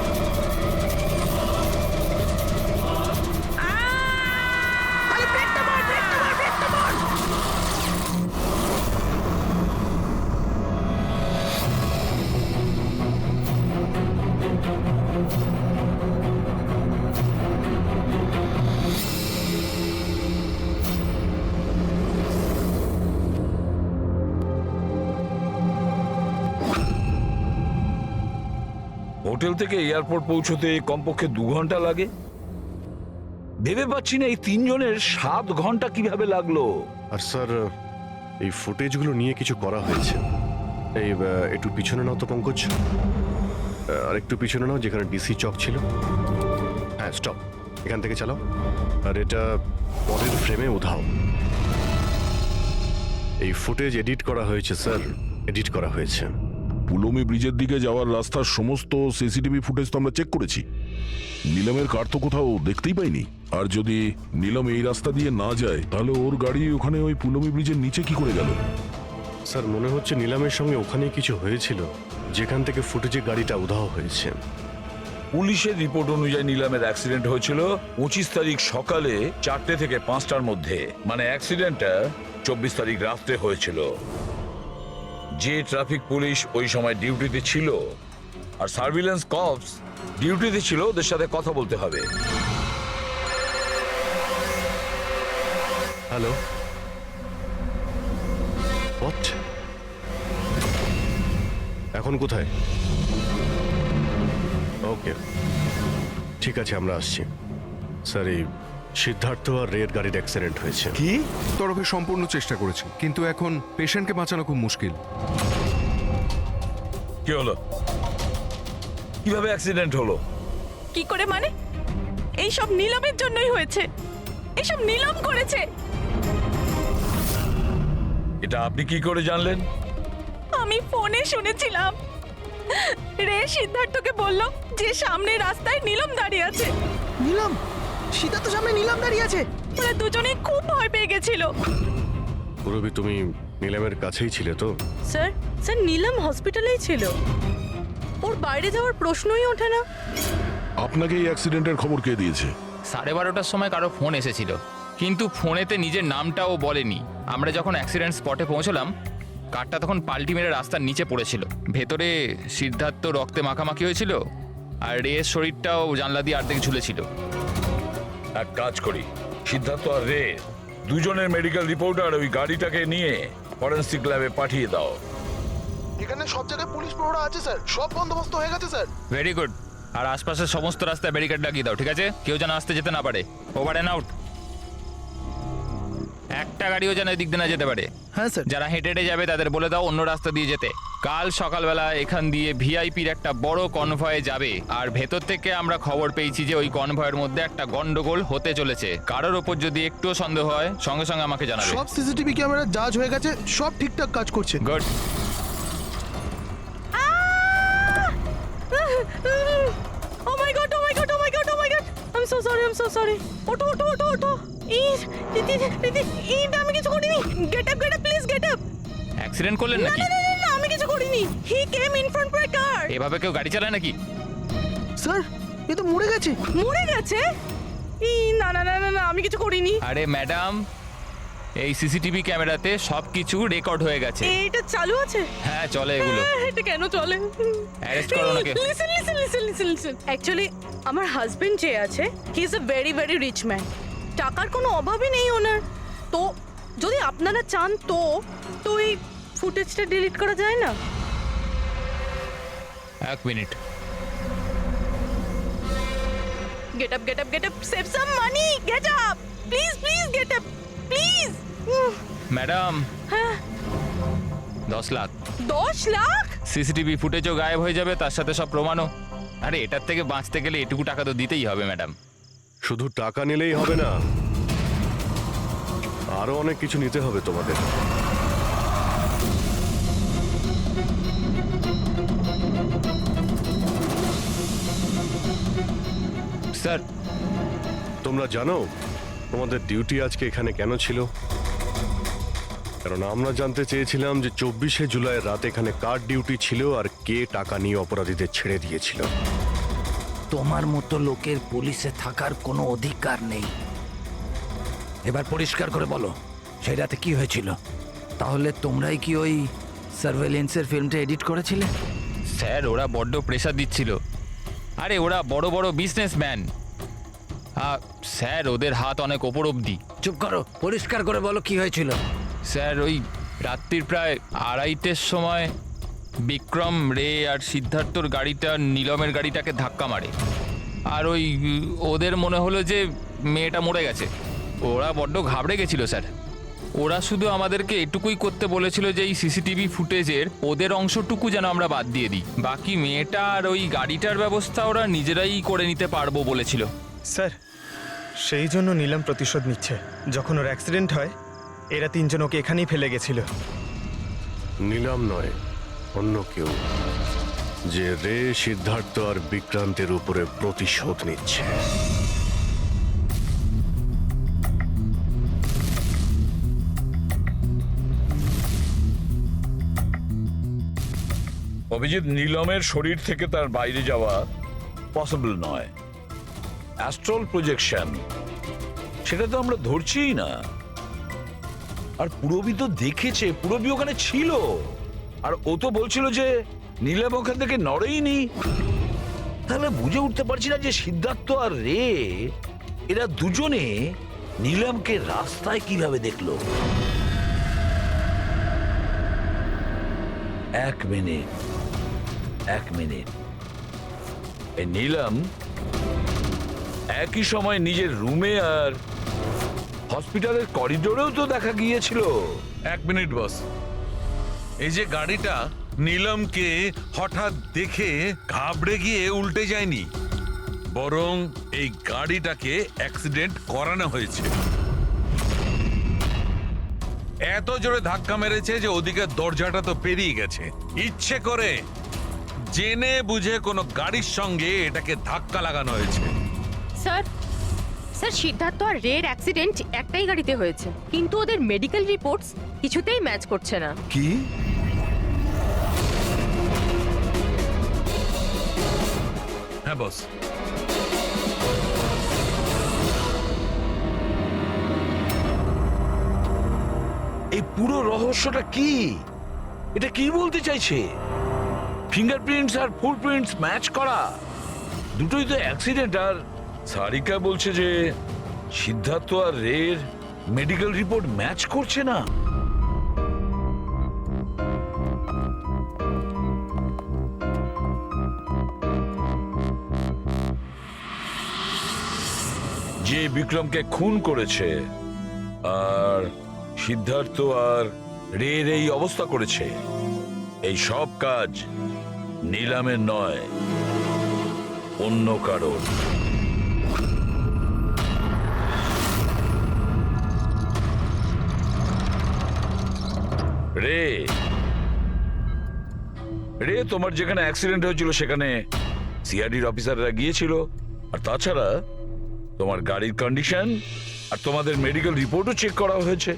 হোটেল থেকে এয়ারপোর্ট পৌঁছতে কমপক্ষে 2 ঘন্টা লাগে। ভেবে পাচ্ছি না এই 3 জনের 7 ঘন্টা কিভাবে লাগলো। আর স্যার এই ফুটেজগুলো নিয়ে কিছু করা হয়েছে। এই একটু পিছনে নাও তো পঙ্কজ, আর একটু পিছনে নাও যেখানে ডিসি চক ছিল। হ্যাঁ স্টপ, এখান থেকে চালাও। আর এটা পরের ফ্রেমে উধাও। এই ফুটেজ এডিট করা হয়েছে স্যার, এডিট করা হয়েছে। পুলমি ব্রিজের দিকে যাওয়ার রাস্তার সমস্ত সিসিটিভি ফুটেজ তো আমরা চেক করেছি। নিলামের কার তো কোথাও দেখতেই পাইনি। আর যদি নিলাম এই রাস্তা দিয়ে না যায় তাহলে ওর গাড়ি ওখানে ওই পুলমি ব্রিজের নিচে কি করে গেল? স্যার মনে হচ্ছে নিলামের সঙ্গে ওখানেই কিছু হয়েছিল, যেখান থেকে ফুটেজে গাড়িটা উধাও হয়েছে। পুলিশের রিপোর্ট অনুযায়ী নিলামের অ্যাক্সিডেন্ট হয়েছিল 25 তারিখ সকালে 4টে থেকে 5টার মধ্যে। মানে অ্যাক্সিডেন্টটা 24 তারিখ রাত্রে হয়েছিল। যে ট্রাফিক পুলিশ ওই সময় ডিউটিতে ছিল আর সার্ভিলেন্স কপস ডিউটিতে ছিল, ওদের সাথে কথা বলতে হবে। Hello, what? এখন কোথায়? ওকে, ঠিক আছে, আমরা আসছি। স্যার এই সিদ্ধার্থ আর রের গাড়ির অ্যাক্সিডেন্ট হয়েছে। কি তরফে সম্পূর্ণ চেষ্টা করেছি, কিন্তু এখন পেশেন্টকে বাঁচানো খুব মুশকিল। কি হলো? কিভাবে অ্যাক্সিডেন্ট হলো? কি করে মানে? এই সব নিলামের জন্যই হয়েছে, এইসব নিলাম করেছে। এটা আপনি কি করে জানলেন? আমি ফোনে শুনেছিলাম, রে সিদ্ধার্থকে বলল যে সামনে রাস্তায় নিলাম দাঁড়িয়ে আছে। নিলাম? সীতা তো সামনে নিলাম দাঁড়িয়ে আছে। ওরা দুজনেই খুব ভয় পেয়ে গেছিল। পুরবি তুমি নিলামের কাছেই ছিলে তো? স্যার স্যার নিলাম হসপিটালেই ছিল, ওর বাইরে যাওয়ার প্রশ্নই ওঠে না। আপনাকে এই অ্যাক্সিডেন্টের খবর কে দিয়েছে? 12:30টার সময় কারো ফোন এসেছিল, কিন্তু ফোনেতে নিজের নামটাও বলেনি। আমরা যখন অ্যাক্সিডেন্ট স্পটে পৌঁছলাম, কারটা তখন পাল্টি মেরে রাস্তার নিচে পড়েছিল। ভেতরে সিদ্ধার্থ রক্তে মাখামাখি হয়েছিল, আর রের শরীরটাও জানলা দিয়ে অর্ধেক ঝুলেছিল। এক কাজ করি, সিদ্ধার্থ আর রে দুজনের মেডিকেল রিপোর্ট আর ওই গাড়িটাকে নিয়ে ফরেন্সিক ল্যাবে পাঠিয়ে দাও। এখানে সব জায়গায় পুলিশ প্রহরা আছে স্যার, সব বন্দোবস্ত হয়ে গেছে স্যার। Very good. আর আশপাশের সমস্ত রাস্তায় ব্যারিকেড লাগিয়ে দাও, ঠিক আছে? কেউ যেন আসতে যেতে না পারে। Over and out. একটা গাড়িও যেন এদিক দিয়ে না যেতে পারে। হ্যাঁ স্যার। যারা হেঁটে হেঁটে যাবে তাদের বলে দাও অন্য রাস্তা দিয়ে যেতে। কাল সকালবেলা এখান দিয়ে ভিআইপির একটা বড় কনভয় যাবে, আর ভেতর থেকে আমরা খবর পেয়েছি যে ওই কনভয়ের মধ্যে একটা গন্ডগোল হতে চলেছে। কারোর ওপর যদি একটুও সন্দেহ হয় সঙ্গে সঙ্গে আমাকে জানাবে। সব সিসিটিভি ক্যামেরা জাজ হয়ে গেছে, সব ঠিকঠাক কাজ করছে। Good. Oh my God, oh my God, oh my God, oh my God, I am so sorry, I am so sorry. ওঠো ওঠো ওঠো ওঠো। আমি কিছু করিনি। Get up please, get up. Accident করলেন নাকি? না আমি কিছু করিনি। He came in front by car. এভাবে কেউ গাড়ি চালায় নাকি? স্যার এ তো মরে গেছে। মরে গেছে? না না না না না, আমি কিছু করিনি। আরে ম্যাডাম, এই সিসিটিভি ক্যামেরাতে সবকিছু রেকর্ড হয়ে গেছে। এইটা চালু আছে? হ্যাঁ চলে এগুলো। এটা কেন চলে? অ্যারেস্ট করো ওনাকে। Listen listen listen listen listen. Actually আমার হাজবেন্ড যে আছে, he is a very very rich man. টাকার কোনো অভাবই নেই ওনার। তো যদি আপনারা চান তো তো এই ফুটেজটা ডিলিট করা যায় না? এক minute. Get up get up get up, save some money, gate up please please, get up please. Madam, হ্যাঁ 10 লাখ। 10 লাখ? সিসিটিভি ফুটেজও গায়েব হয়ে যাবে, তার সাথে সব প্রমাণও। আরে এটার থেকে বাঁচতে গেলে এটুকু টাকা তো দিতেই হবে ম্যাডাম। শুধু টাকা নিলেই হবে না, আরো অনেক কিছু নিতে হবে তোমাদের। স্যার, তোমরা জানো তোমাদের ডিউটি আজকে এখানে কেন ছিল? কারণ আমরা জানতে চেয়েছিলাম যে 24শে জুলাই রাত এখানে কার ডিউটি ছিল আর কে টাকা নিয়ে অপরাধীদের ছেড়ে দিয়েছিল। তোমার মতো লোকের পুলিশে থাকার কোনো অধিকার নেই। এবার পরিষ্কার করে বলো, সেই রাতে কি হয়েছিল? তাহলে তোমরাই কি ওই সার্ভেলেন্সের ফিল্মটা এডিট করেছিলে? স্যার, ওরা বড্ড প্রেশার দিচ্ছিল। আরে ওরা বড় বড় বিজনেসম্যান। স্যার, ওদের হাত অনেক ওপর অবধি। চুপ করো, পরিষ্কার করে বলো কি হয়েছিল। স্যার, ওই রাত্রির প্রায় 2:30টার সময় বিক্রম, রে আর সিদ্ধার্থর গাড়িটা নীলমের গাড়িটাকে ধাক্কা মারে। আর ওদের মনে হলো যে মেয়েটা মরে গেছে। ওরা বড্ড ঘাবড়ে গেছিল স্যার। ওরা শুধু আমাদেরকে এটুকুই করতে বলেছিল যে এই সিসিটিভি ফুটেজের ওদের অংশটুকু যেন আমরা বাদ দিয়ে দিই, বাকি মেয়েটা আর ওই গাড়িটার ব্যবস্থা ওরা নিজেরাই করে নিতে পারবো বলেছিল। স্যার, সেই জন্য নীলাম প্রতিশোধ নিচ্ছে। যখন ওর অ্যাক্সিডেন্ট হয় এরা তিনজন ওকে এখানেই ফেলে গেছিল। নিলাম নয়, অন্য কেউ, যে রে, সিদ্ধার্থ আর বিক্রান্তের উপরে প্রতিশোধ নিচ্ছে। অভিজিৎ, নীলমের শরীর থেকে তার বাইরে যাওয়া পসিবল নয়। অ্যাস্ট্রাল প্রজেকশন, সেটা তো আমরা ধরছিই না। আর পুরবি তো দেখেছে, পুরবি ওখানে ছিল, আর ও তো বলছিল যে নীলম ওখান থেকে নড়েইনি। তাহলে বুঝে উঠতে পারছি না যে সিদ্ধার্থ আর রে এরা দুজনে নীলমকে রাস্তায় কিভাবে দেখলো। এক মিনিট, এই নীলম একই সময় নিজের রুমে আর হসপিটালের করিডোরেও তো দেখা গিয়েছিল। এক মিনিট বস, এই যে গাড়িটা নীলমকে হঠাৎ দেখে ঘাবড়ে গিয়ে উল্টে যায়নি, বরং এই গাড়িটাকে অ্যাক্সিডেন্ট করানো হয়েছে। এত জোরে ধাক্কা মেরেছে যে ওদিকে দরজাটা তো পেরিয়ে গেছে। ইচ্ছে করে জেনে বুঝে কোনো গাড়ির সঙ্গে এটাকে ধাক্কা লাগানো হয়েছে। স্যার, সিদ্ধার্থ আর রের অ্যাক্সিডেন্ট একটাই গাড়িতে হয়েছে, কিন্তু ওদের মেডিকেল রিপোর্টস কিছুতেই ম্যাচ করছে না। কি? হ্যাঁ বস, এই পুরো রহস্যটা কি? এটা কি বলতে চাইছে? ফিঙ্গারপ্রিন্টস আর ফুটপ্রিন্টস ম্যাচ করা, দুটোই তো অ্যাক্সিডেন্ট। আর সারিকা বলছে যে সিদ্ধার্থ আর রের মেডিকেল রিপোর্ট ম্যাচ করছে না। যে বিক্রমকে খুন করেছে আর সিদ্ধার্থ আর রের এই অবস্থা করেছে, এই সব কাজ নীলামের নয়, অন্য কারণ। রে তোমার যেখানে অ্যাক্সিডেন্ট হয়েছিল সেখানে সিআইডির অফিসাররা গিয়েছিল। আর তাছাড়া তোমার গাড়ির কন্ডিশন আর তোমাদের মেডিকেল রিপোর্টও চেক করা হয়েছে।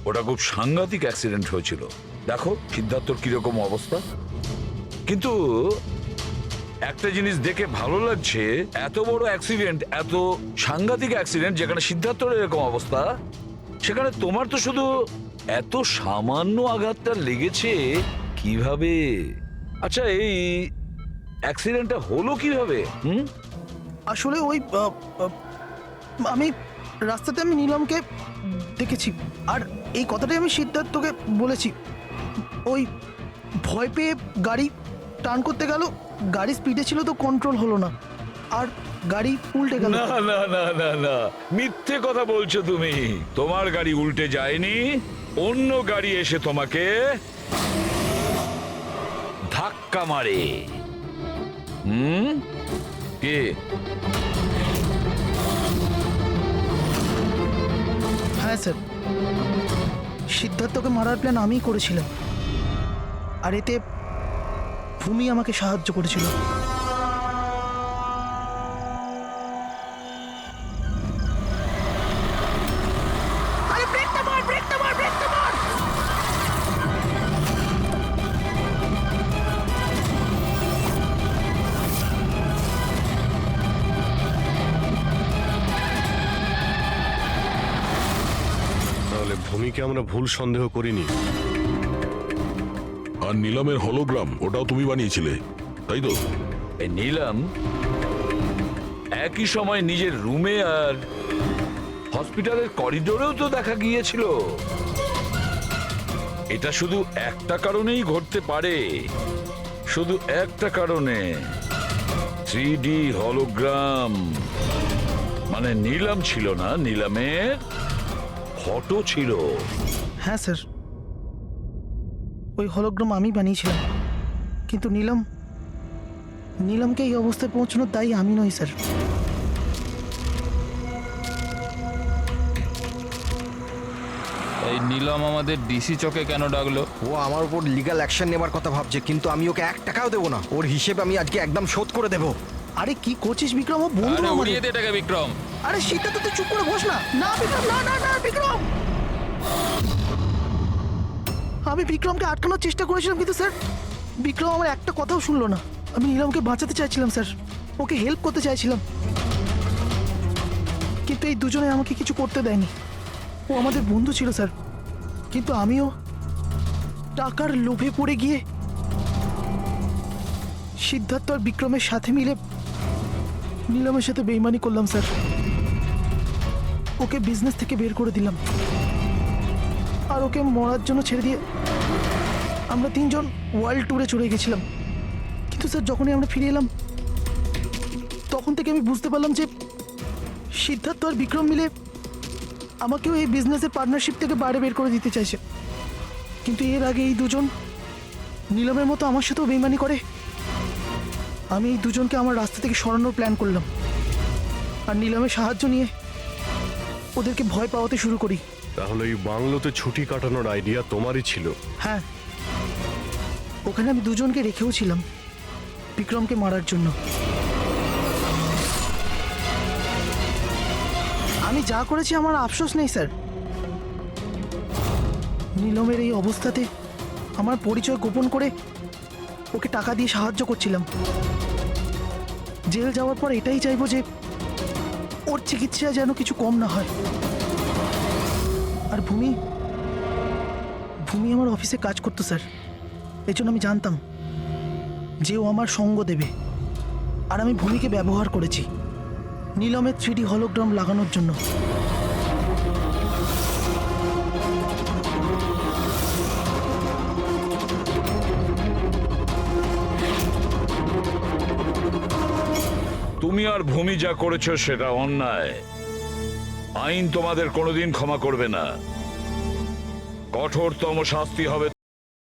ওটা খুব সাংঘাতিক অ্যাক্সিডেন্ট হয়েছিল। দেখো সিদ্ধার্থর কিরকম অবস্থা। কিন্তু একটা জিনিস দেখে ভালো লাগছে, এত বড় অ্যাক্সিডেন্ট, এত সাংঘাতিক অ্যাক্সিডেন্ট যেখানে সিদ্ধার্থর এরকম অবস্থা, সেখানে তোমার তো শুধু এত সামান্য আঘাতটা লেগেছে কিভাবে? আচ্ছা, এই অ্যাক্সিডেন্টটা হলো কিভাবে? আসলে ওই আমি রাস্তাতে আমি নীলমকে দেখেছি, আর এই কথাটাই আমি সিদ্ধার্থকে বলেছি। ওই ভয় পেয়ে গাড়ি টার্ন করতে গেল, গাড়ি স্পিডে ছিল তো কন্ট্রোল হলো না, আর গাড়ি উল্টে গেল। না না না না না, মিথ্যে কথা বলছো তুমি। তোমার গাড়ি উল্টে যায়নি, অন্য গাড়ি এসে তোমাকে ধাক্কা মারে। কে? হ্যাঁ স্যার, সিদ্ধার্থকে মারার প্ল্যান আমিই করেছিলাম, আর এতে ভূমি আমাকে সাহায্য করেছিল। তাহলে ভূমিকে আমরা ভুল সন্দেহ করিনি। আর নীলমের হলোগ্রাম, ওটাও তুমি বানিয়েছিলে, তাই তো? এই নীলম একই সময় নিজের রুমে আর হসপিটালের করিডোরেও তো দেখা গিয়েছিল। এটা শুধু একটা কারণেই ঘটতে পারে, শুধু একটা কারণে। 3D হলোগ্রাম মানে নিলাম ছিল না, নিলামের ফটো ছিল। হ্যাঁ স্যার, ওই হলোগ্রাম আমি বানিয়েছিলাম, কিন্তু নিলামকে এই অবস্থায় পৌঁছানোর দায়ী আমি নই স্যার। এই নিলাম আমাদের ডিসি চকে কেন ডাকলো? ও আমার উপর লিগ্যাল অ্যাকশন নেবার কথা ভাবছে, কিন্তু আমি ওকে 1 টাকাও দেবো না। ওর হিসেব আমি আজকে একদম শোধ করে দেবো। আরে কি করছিস বিক্রম? ও বন্ধু আরে আমাদের। উড়িয়ে দে এটাকে বিক্রম। আরে সেটা তো তুই চুপ করে বস না। না বিক্রম, না না না বিক্রম। আমি বিক্রমকে আটকানোর চেষ্টা করেছিলাম, কিন্তু স্যার বিক্রম আমার একটা কথাও শুনলো না। আমি নিলামকে বাঁচাতে চাইছিলাম স্যার, ওকে হেল্প করতে চাইছিলাম, কিন্তু এই দুজনে আমাকে কিছু করতে দেয়নি। ও আমাদের বন্ধু ছিল স্যার, কিন্তু আমিও টাকার লোভে পড়ে গিয়ে সিদ্ধার্থ আর বিক্রমের সাথে মিলে নিলামের সাথে বেইমানি করলাম স্যার। ওকে বিজনেস থেকে বের করে দিলাম, আর ওকে মরার জন্য ছেড়ে দিয়ে আমরা 3 জন ওয়ার্ল্ড ট্যুরে চলে গেছিলাম। কিন্তু স্যার যখনই আমরা ফিরে এলাম, তখন থেকে আমি বুঝতে পারলাম যে সিদ্ধার্থ আর বিক্রম মিলে আমাকেও এই বিজনেসের পার্টনারশিপ থেকে বাইরে বের করে দিতে চাইছে। কিন্তু এর আগে এই দুজন নিলামের মতো আমার সাথেও বেইমানি করে। আমি এই দুজনকে আমার রাস্তা থেকে সরানোর প্ল্যান করলাম, আর নিলামের সাহায্য নিয়ে ওদেরকে ভয় পাওয়াতে শুরু করি। তাহলে এই বাংলোতে ছুটি কাটানোর আইডিয়া তোমারই ছিল? হ্যাঁ, ওখানে আমি দুজনকে রেখেও ছিলাম বিক্রমকে মারার জন্য। আমি যা করেছি আমার আফসোস নেই স্যার। নীলমের এই অবস্থাতে আমার পরিচয় গোপন করে ওকে টাকা দিয়ে সাহায্য করছিলাম। জেল যাওয়ার পর এটাই চাইবো যে ওর চিকিৎসা যেন কিছু কম না হয়। আর ভূমি আমার অফিসে কাজ করতো স্যার, এই জন্য আমি জানতাম যে ও আমার সঙ্গ দেবে। আর আমি ভূমিকে ব্যবহার করেছি নীলমের 3D হলোগ্রাম লাগানোর জন্য। তুমি আর ভূমি যা করেছো সেটা অন্যায়। আইন তোমাদের কোনোদিন ক্ষমা করবে না। কঠোরতম শাস্তি হবে